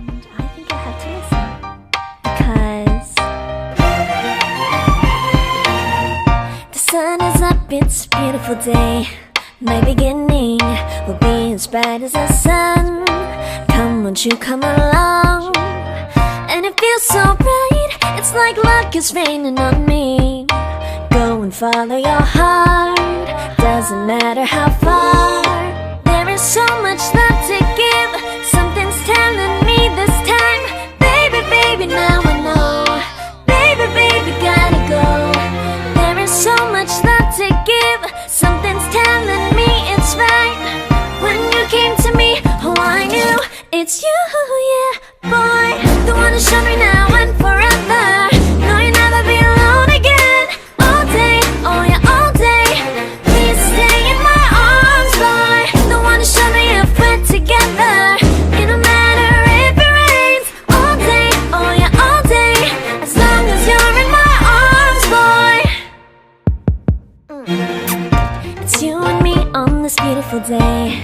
and I think I have to listen. Because the sun is up, it's a beautiful day. My beginning will be as bright as the sun. Come, won't you come along? And it feels so bright, it's like luck is raining on me. Go and follow your heart, doesn't matter how far. There is so much love to give, something's telling me this time. Baby, baby, now I know. Baby, baby, gotta go. There is so much love to give, something's telling me it's right. When you came to me, oh I knew it's you, yeah, boy. The one to show me now and forever. No, you'll never be alone again. All day, oh yeah, all day. Please stay in my arms, boy. The one to show me if we're together. It don't matter if it rains. All day, oh yeah, all day. As long as you're in my arms, boy. It's you and me on this beautiful day,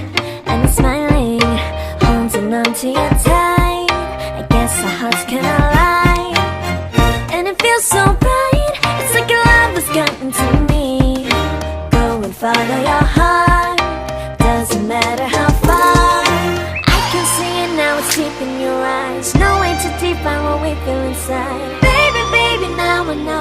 and I'm smiling, holding on to you tight. I guess our hearts can align, and it feels so bright. It's like your love has gotten to me. Go and follow your heart, doesn't matter how far. I can see it now, it's deep in your eyes. No way to define what we feel inside. Baby, baby, now I know.